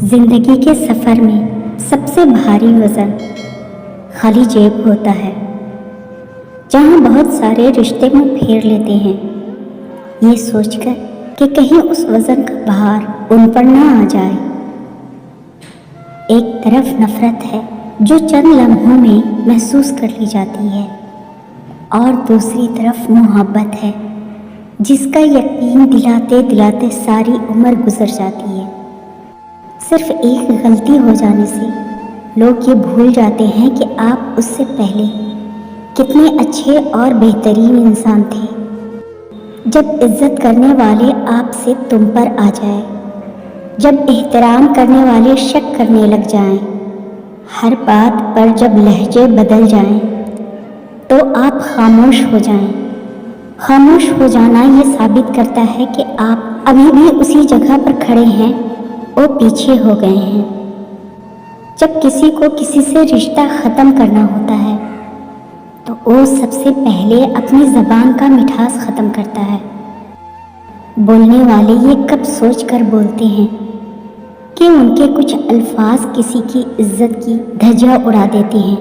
زندگی کے سفر میں سب سے بھاری وزن خالی جیب ہوتا ہے، جہاں بہت سارے رشتے منہ پھیر لیتے ہیں یہ سوچ کر کہ کہیں اس وزن کا بھار ان پر نہ آ جائے۔ ایک طرف نفرت ہے جو چند لمحوں میں محسوس کر لی جاتی ہے، اور دوسری طرف محبت ہے جس کا یقین دلاتے دلاتے ساری عمر گزر جاتی ہے۔ صرف ایک غلطی ہو جانے سے لوگ یہ بھول جاتے ہیں کہ آپ اس سے پہلے کتنے اچھے اور بہترین انسان تھے۔ جب عزت کرنے والے آپ سے تم پر آ جائے، جب احترام کرنے والے شک کرنے لگ جائیں، ہر بات پر جب لہجے بدل جائیں تو آپ خاموش ہو جائیں۔ خاموش ہو جانا یہ ثابت کرتا ہے کہ آپ ابھی بھی اسی جگہ پر کھڑے ہیں اور پیچھے ہو گئے ہیں۔ جب کسی کو کسی سے رشتہ ختم کرنا ہوتا ہے تو وہ سب سے پہلے اپنی زبان کا مٹھاس ختم کرتا ہے۔ بولنے والے یہ کب سوچ کر بولتے ہیں کہ ان کے کچھ الفاظ کسی کی عزت کی دھجیاں اڑا دیتے ہیں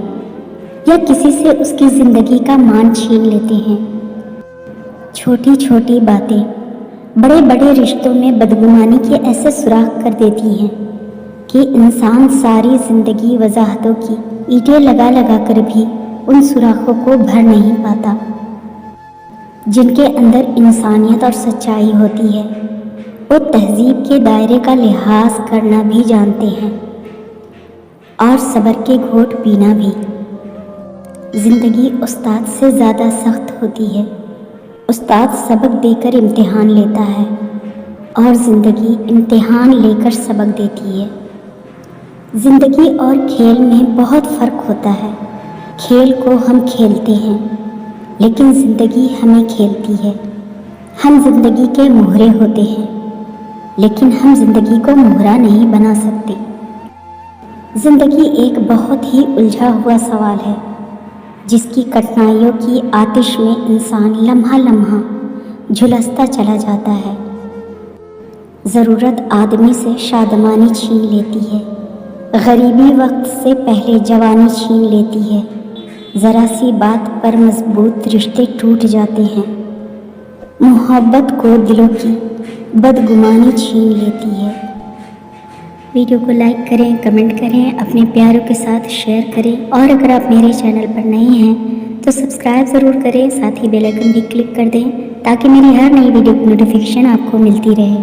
یا کسی سے اس کی زندگی کا مان چھین لیتے ہیں۔ چھوٹی چھوٹی باتیں بڑے بڑے رشتوں میں بدگمانی کے ایسے سوراخ کر دیتی ہیں کہ انسان ساری زندگی وضاحتوں کی اینٹیں لگا لگا کر بھی ان سوراخوں کو بھر نہیں پاتا۔ جن کے اندر انسانیت اور سچائی ہوتی ہے وہ تہذیب کے دائرے کا لحاظ کرنا بھی جانتے ہیں اور صبر کے گھونٹ پینا بھی۔ زندگی استاد سے زیادہ سخت ہوتی ہے۔ استاد سبق دے کر امتحان لیتا ہے اور زندگی امتحان لے کر سبق دیتی ہے۔ زندگی اور کھیل میں بہت فرق ہوتا ہے۔ کھیل کو ہم کھیلتے ہیں لیکن زندگی ہمیں کھیلتی ہے۔ ہم زندگی کے مہرے ہوتے ہیں لیکن ہم زندگی کو مہرا نہیں بنا سکتے۔ زندگی ایک بہت ہی الجھا ہوا سوال ہے جس کی کٹھنائیوں کی آتش میں انسان لمحہ لمحہ جھلستا چلا جاتا ہے۔ ضرورت آدمی سے شادمانی چھین لیتی ہے، غریبی وقت سے پہلے جوانی چھین لیتی ہے، ذرا سی بات پر مضبوط رشتے ٹوٹ جاتے ہیں، محبت کو دلوں کی بدگمانی چھین لیتی ہے۔ ویڈیو کو لائک کریں، کمنٹ کریں، اپنے پیاروں کے ساتھ شیئر کریں، اور اگر آپ میرے چینل پر نئے ہیں تو سبسکرائب ضرور کریں، ساتھ ہی بیل آئیکن بھی کلک کر دیں تاکہ میری ہر نئی ویڈیو کی نوٹیفیکیشن آپ کو ملتی رہے۔